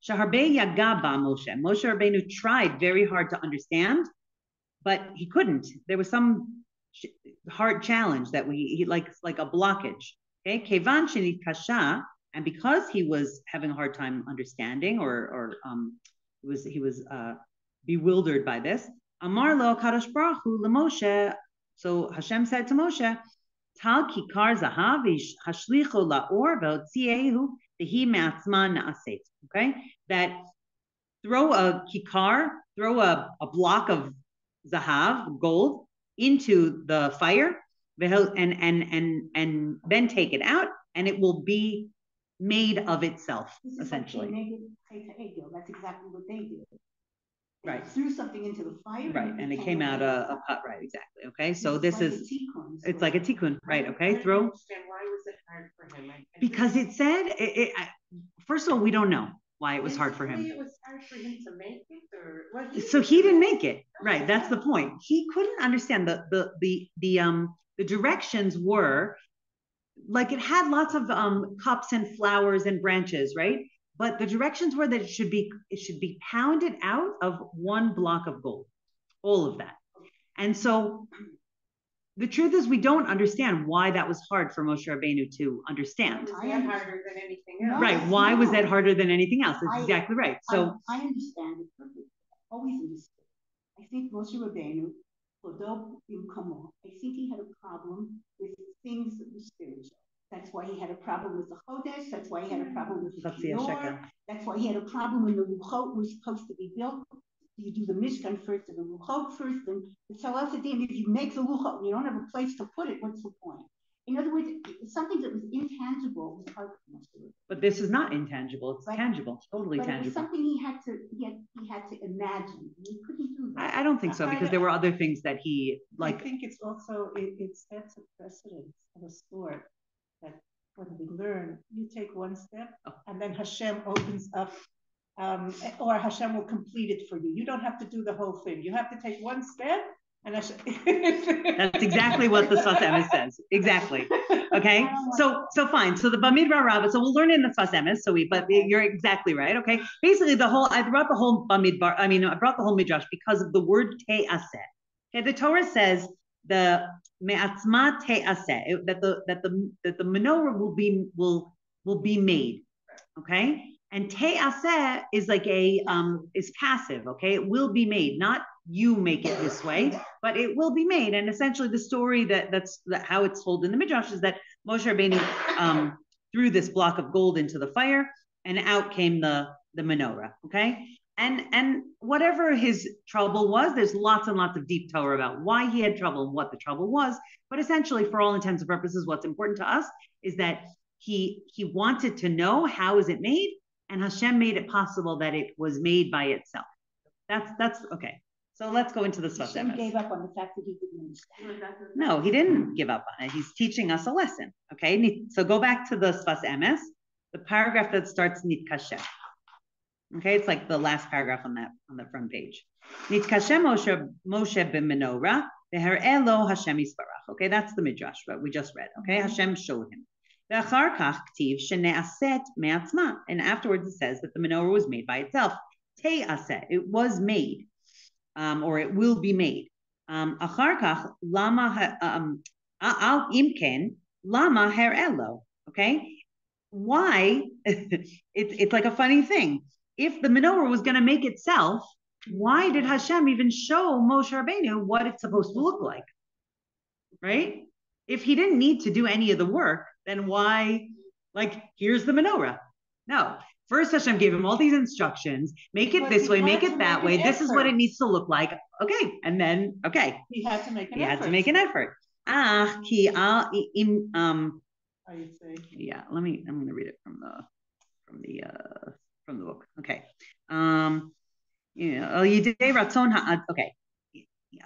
Shaharbe Yagaba Moshe. Moshe Rabbeinu tried very hard to understand, but he couldn't. There was some hard challenge that he like a blockage. Okay? Kevan Shenit Kasha, and because he was having a hard time understanding, or he was bewildered by this. Amar lo Kadosh Baruch Hu leMoshe. So Hashem said to Moshe, Tal kikar zahav hashlicho laor ve'otziehu v'hi me'atzma na'aset. Okay, that throw a block of zahav, gold, into the fire, and then take it out, and it will be made of itself, essentially. That's exactly what they did. Right. Threw something into the fire. Right, and it came out a pot. Right, exactly. Okay, so it's like a tikkun. Right. Okay. Throw. Why was it hard for him? Because it said first of all, we don't know why it was hard for him. It was hard for him to make it, or so he didn't make it. Right. That's the point. He couldn't understand the directions were like, it had lots of cups and flowers and branches, right? But the directions were that it should be pounded out of one block of gold, all of that. And so the truth is, we don't understand why that was hard for Moshe Rabbeinu to understand. Why was that harder than anything else? Right. Why was that harder than anything else? That's exactly right. So I understand it perfectly. Always understood. I think Moshe Rabbeinu, although in Kamo, I think he had a problem with things that were spiritual. That's why he had a problem with the Chodesh. That's why he had a problem with the Kior. That's why he had a problem when the Luchot was supposed to be built. You do the Mishkan first and the Luchot first. And the Tzalel Sadim, if you make the Luchot and you don't have a place to put it, what's the point? In other words, something that was intangible was hard for him to do. But this is not intangible. It's tangible, totally tangible. It was something he had to imagine. He couldn't do that. I don't think so, because there were other things that he like. I think it's also it sets a precedent of a sport that when we learn, you take one step and then Hashem opens up, or Hashem will complete it for you. You don't have to do the whole thing. You have to take one step. And that's exactly what the Sfas Emes says. Exactly. Okay. So fine. So the Bamidbar Rabbah. So we'll learn it in the Sfas Emes. But you're exactly right. Okay. Basically, I brought the whole Bamidbar. I brought the whole Midrash because of the word te'aseh. Okay. The Torah says the me'atzma te'aseh, that the menorah will be made. Okay. And te'aseh is like is passive. Okay. It will be made, not you make it this way, but it will be made. And essentially the story that's how it's told in the Midrash is that Moshe Rabbeinu threw this block of gold into the fire and out came the menorah, okay? And whatever his trouble was, there's lots and lots of deep Torah about why he had trouble and what the trouble was. But essentially, for all intents and purposes, what's important to us is that he wanted to know how is it made, and Hashem made it possible that it was made by itself. That's okay. So let's go into the Sfas Emes. He gave up on the fact that he didn't understand. No, he didn't give up on it. He's teaching us a lesson. Okay, so go back to the Sfas Emes, the paragraph that starts Nitkashem. Okay, it's like the last paragraph on the front page. Nitkashem Moshe b'menorah v'her'elo Hashem yisbarach. Okay, that's the midrash that we just read. Okay, Hashem showed him. V'achar kach ktiv shene'aset me'atzma, and afterwards it says that the menorah was made by itself. Te'aset, it was made. Or it will be made. Achar kach lama al imken lama her'elo. Okay, why? It's like a funny thing. If the menorah was going to make itself, why did Hashem even show Moshe Rabbeinu what it's supposed to look like? Right? If he didn't need to do any of the work, then why? Like, here's the menorah. No. First, Hashem gave him all these instructions. Make it this way, make it that way. This is what it needs to look like. Okay, and then he had to make an effort. He had to make an effort. How you say? Yeah, I'm going to read it from the book. Okay. Al yidei ratzon ha'ad. Okay.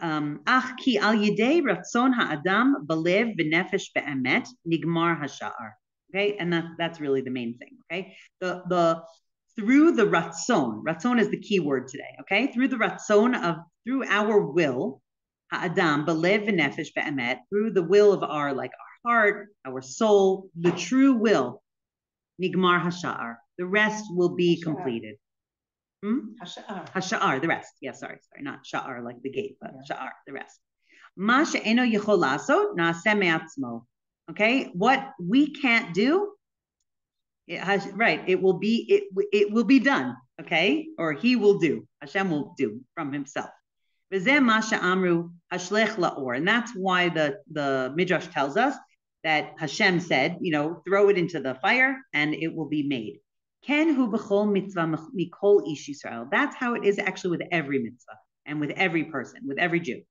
Ach ki al yidei ratzon ha'adam belev v'nefesh be'emet nigmar hasha'ar. Okay, and that's really the main thing. Okay, through the ratzon is the key word today. Okay, through the ratzon through our will, ha'adam belev v'nefesh be'emet, through the will of our heart, our soul, the true will, nigmar hasha'ar. The rest will be completed. Hasha'ar, the rest. Yeah, sorry, not sha'ar like the gate, but sha'ar, the rest. Ma she'eno yichol la'asot na'aseh me'atzmo. Okay, what we can't do, it will be done. Okay, or he will do. Hashem will do from himself. And that's why the Midrash tells us that Hashem said, throw it into the fire and it will be made. Ken hu b'chol mitzvah mikol ish Yisrael. That's how it is actually with every mitzvah and with every person, with every Jew.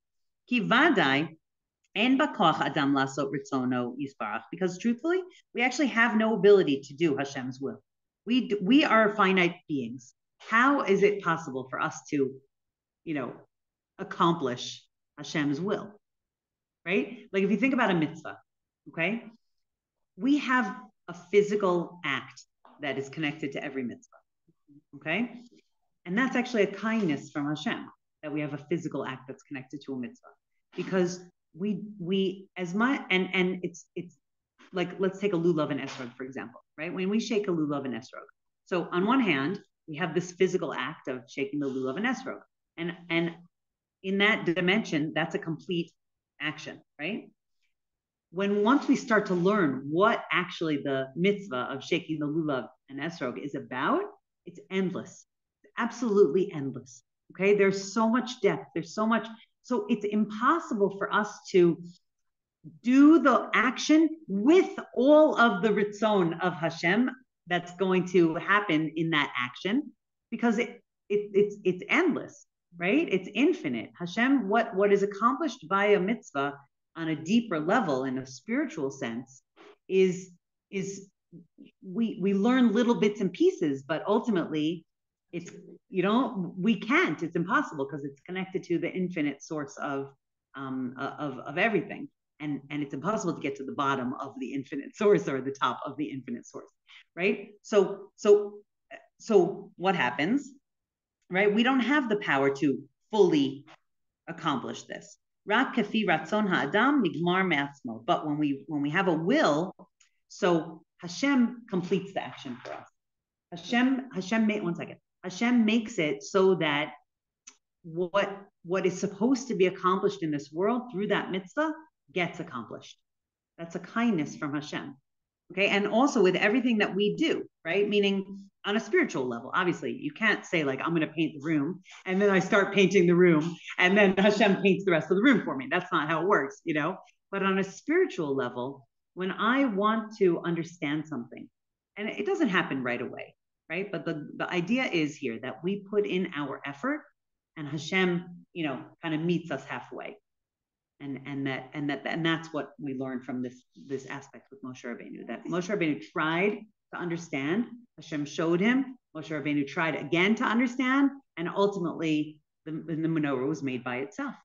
Ki vadai. Because truthfully, we actually have no ability to do Hashem's will. We are finite beings. How is it possible for us to, accomplish Hashem's will? Right? Like if you think about a mitzvah, okay, we have a physical act that is connected to every mitzvah. Okay, and that's actually a kindness from Hashem that we have a physical act that's connected to a mitzvah, because we as much and it's like, let's take a lulav and esrog, for example, right? When we shake a lulav and esrog, so on one hand we have this physical act of shaking the lulav and esrog, and in that dimension that's a complete action, right? Once we start to learn what actually the mitzvah of shaking the lulav and esrog is about, it's endless, absolutely endless. Okay, there's so much depth, there's so much. So it's impossible for us to do the action with all of the ritzon of Hashem that's going to happen in that action, because it's endless, right? It's infinite. Hashem, what is accomplished by a mitzvah on a deeper level, in a spiritual sense, is we learn little bits and pieces, but ultimately it's, we can't, it's impossible, because it's connected to the infinite source of everything. And it's impossible to get to the bottom of the infinite source or the top of the infinite source, right? So what happens, right? We don't have the power to fully accomplish this. But when we have a will, so Hashem completes the action for us. Hashem makes it so that what is supposed to be accomplished in this world through that mitzvah gets accomplished. That's a kindness from Hashem. Okay, and also with everything that we do, right? Meaning on a spiritual level, obviously, you can't say like, I'm going to paint the room, and then I start painting the room, and then Hashem paints the rest of the room for me. That's not how it works, But on a spiritual level, when I want to understand something, and it doesn't happen right away, right? But the idea is here that we put in our effort, and Hashem, kind of meets us halfway. And that's what we learned from this aspect with Moshe Rabbeinu, that Moshe Rabbeinu tried to understand, Hashem showed him, Moshe Rabbeinu tried again to understand, and ultimately the menorah was made by itself.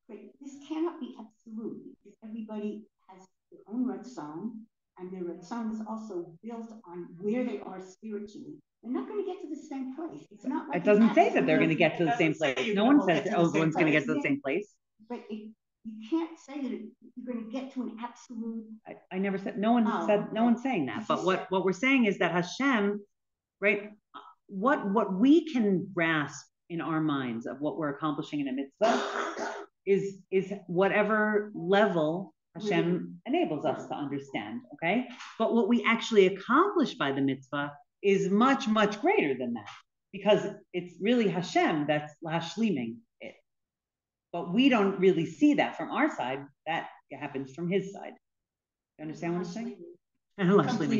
But this cannot be absolute, because everybody has their own ratzon, and their ratzon is also built on where they are spiritually. They're not going to get to the same place. It's not like it doesn't say that they're going to get to the same place. No one says everyone's going to get to the same place. But you can't say that you're going to get to an absolute. I never said, no one's saying that. But what we're saying is that Hashem, right, what we can grasp in our minds of what we're accomplishing in a mitzvah is whatever level Hashem enables us to understand, okay? But what we actually accomplish by the mitzvah is much, much greater than that, because it's really Hashem that's lashliming it. But we don't really see that from our side. That happens from his side. You understand what I'm saying?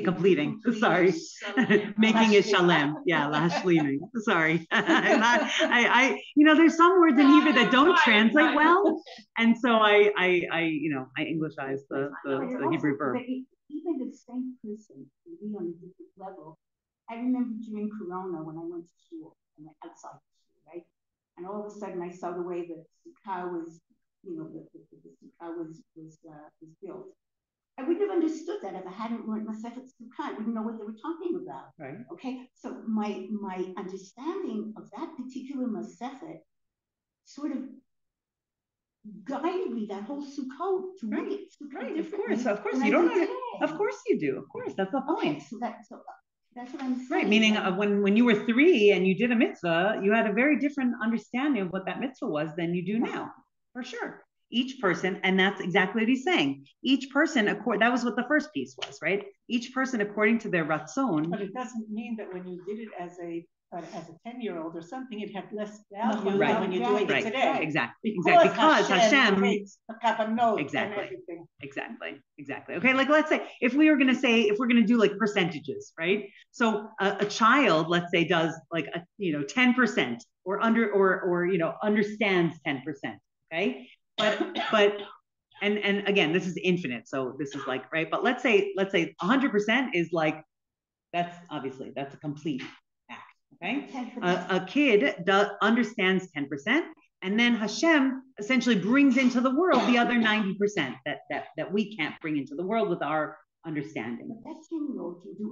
Completing. Sorry. Making it shalem. Yeah, lashliming. Sorry. There's some words in Hebrew that don't translate well. And so I Englishize the Hebrew verb. Even the same person can be on a different level. I remember during Corona when I went to school, and outside the school, right? And all of a sudden I saw the way the sukkah was, the sukkah was built. I wouldn't have understood that if I hadn't learned Masechet Sukkah. I wouldn't know what they were talking about. Right. Okay. So my understanding of that particular Masechet sort of guided me that whole Sukkot to look at Sukkot. Right. Of course. You don't know. Of course you do. Of course, that's the point. Okay, so that's what I'm saying. Right. Meaning when you were 3 and you did a mitzvah, you had a very different understanding of what that mitzvah was than you do now, for sure. Each person, and that's exactly what he's saying. Each person, that was what the first piece was, right? Each person according to their ratzon. But it doesn't mean that when you did it as a 10-year-old or something, it had less value than when you're doing it today. Exactly. Because Hashem Exactly. Okay, like let's say if we're going to do like percentages, right? So a child, let's say, does like 10% or understands 10%, okay? But and again, this is infinite, so this is like, right? But let's say 100% is like, that's a complete act, okay? A kid understands 10%, and then Hashem essentially brings into the world the other 90% that we can't bring into the world with our understanding. But that 10-year-old can do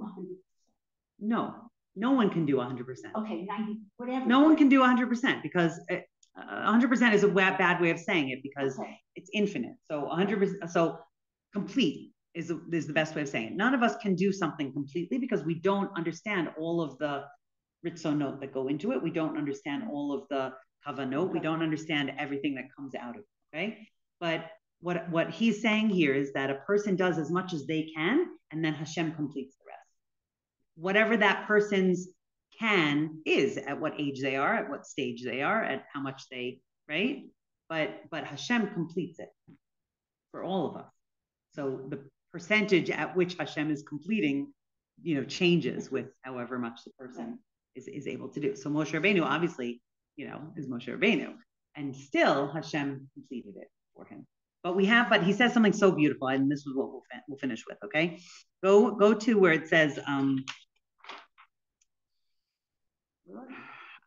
100%. No one can do 100%. Okay, 90, whatever. No one can do 100% because 100% is a bad way of saying it, because it's infinite. So 100%, so complete is the best way of saying it. None of us can do something completely because we don't understand all of the ritzonot that go into it. We don't understand all of the kavanot. We don't understand everything that comes out of it, okay? But what he's saying here is that a person does as much as they can, and then Hashem completes the rest. Whatever that person's can is, at what age they are, at what stage they are, at how much they, right? But Hashem completes it for all of us. So the percentage at which Hashem is completing, changes with however much the person is able to do. So Moshe Rabbeinu obviously, is Moshe Rabbeinu, and still Hashem completed it for him. but he says something so beautiful, and this is what we'll finish with. Okay, go to where it says.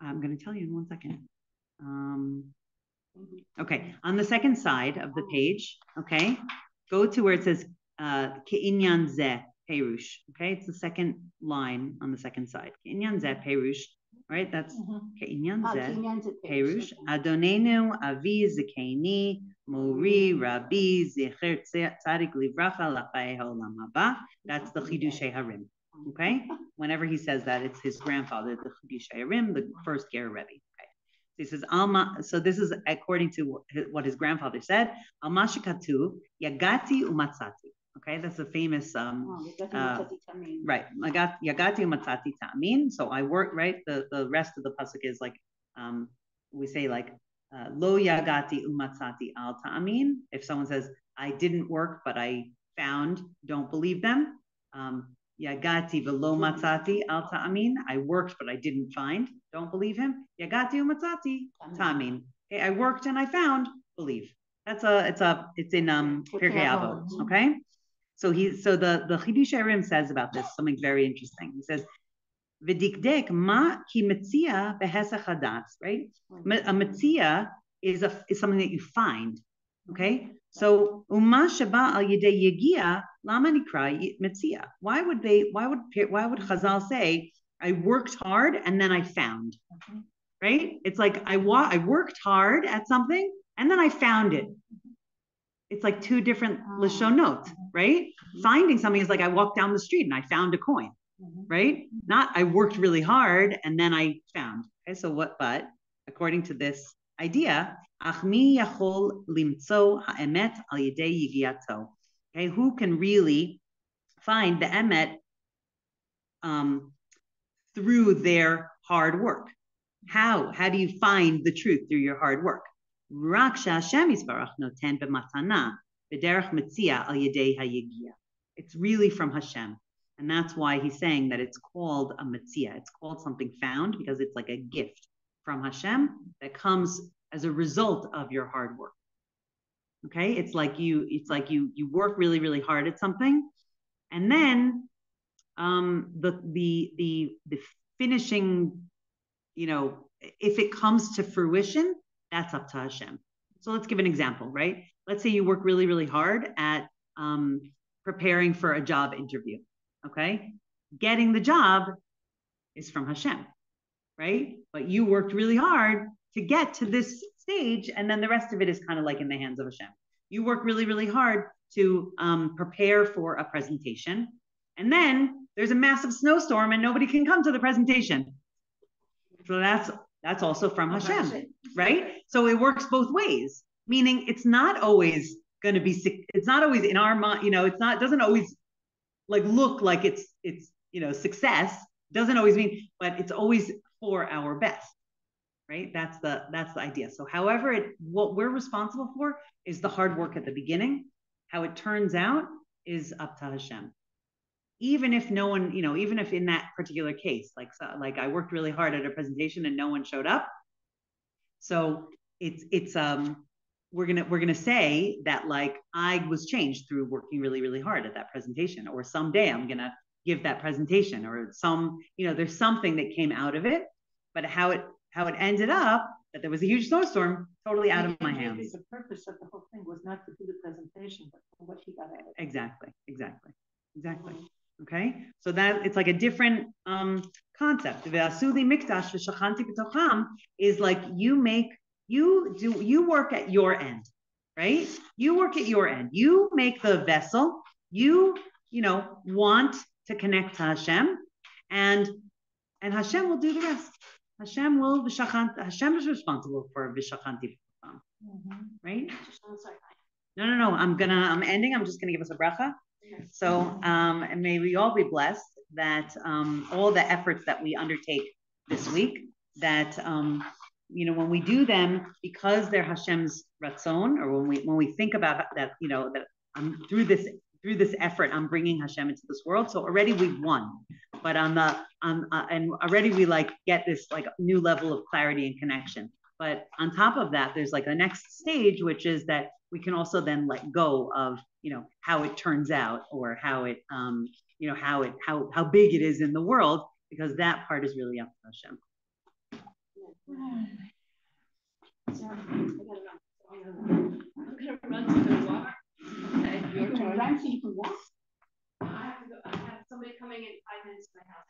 I'm going to tell you in 1 second. Okay, on the second side of the page, okay, go to where it says Ke'inyan Zeh Perush. Okay, it's the second line on the second side. Ke'inyan Zeh Perush, right? That's Ke'inyan Zeh Perush. Adonenu Avi Zikeni Mori Rabbi Zecher Tzadik Livracha Lachai Haolam Haba. That's the Chidushei Harim. Okay, whenever he says that, it's his grandfather, the Chidushei Harim, the first Ger Rebbe. Okay, so he says Alma. So this is according to what his grandfather said. Alma Shekatu Yagati Umatzati. Okay, that's a famous right. Yagati Umatzati Ta'amin. So I work, right. The rest of the pasuk is like we say like Lo Yagati Umatzati Al Ta'amin. If someone says I didn't work but I found, don't believe them. Yagati velo matzati al ta'amin. I worked, but I didn't find. Don't believe him. Yagati umatzati ta'amin. Okay, I worked and I found. Believe. It's in Pirkei Avot. Okay, so the Chidushei Harim says about this something very interesting. He says, "V'dikdek ma ki metzia behesach hadas." Right, a metzia is something that you find. Okay, so umma sheba al yedei yegia lama nikra metzia. Why would Chazal say I worked hard and then I found? Right? It's like I worked hard at something and then I found it. It's like two different lashonot, right? Finding something is like I walked down the street and I found a coin, right? Not I worked really hard and then I found. Okay, so what? But according to this idea. Okay, who can really find the emet through their hard work? How do you find the truth through your hard work? It's really from Hashem. And that's why he's saying that it's called a metzia. It's called something found because it's like a gift from Hashem that comes as a result of your hard work. Okay, it's like you work really, really hard at something, and then the finishing, if it comes to fruition, that's up to Hashem. So let's give an example, right? Let's say you work really, really hard at preparing for a job interview. Okay, getting the job is from Hashem, right? But you worked really hard to get to this stage, and then the rest of it is kind of like in the hands of Hashem. You work really, really hard to prepare for a presentation, and then there's a massive snowstorm and nobody can come to the presentation. So that's also from Hashem, right? So it works both ways, meaning it's not always going to be, it's not always in our mind, it doesn't always like look like it's success. Doesn't always mean, but it's always for our best. Right? That's the idea. So however what we're responsible for is the hard work at the beginning. How it turns out is up to Hashem. Even if no one, even if in that particular case, like I worked really hard at a presentation and no one showed up. So we're gonna say that like I was changed through working really, really hard at that presentation, or someday I'm gonna give that presentation, or there's something that came out of it, but how it ended up, that there was a huge snowstorm, totally out of my hands. The purpose of the whole thing was not to do the presentation, but for what he got out of it. Exactly. Okay, so that it's like a different concept. Is like you work at your end, right? You work at your end. You make the vessel. You want to connect to Hashem, and Hashem will do the rest. Hashem is responsible for Vishachanti, right? No. I'm ending. I'm just gonna give us a bracha. So, and may we all be blessed that all the efforts that we undertake this week, that when we do them because they're Hashem's ratzon, or when we think about that, that through this effort I'm bringing Hashem into this world. So already we've won, but and already we like get this like new level of clarity and connection. But on top of that, there's like the next stage, which is that we can also then let go of, how it turns out, or how it, how big it is in the world, because that part is really up to Hashem. I'm gonna run to the water. Okay, your turn. Run so you can walk. I have somebody coming in 5 minutes to my house.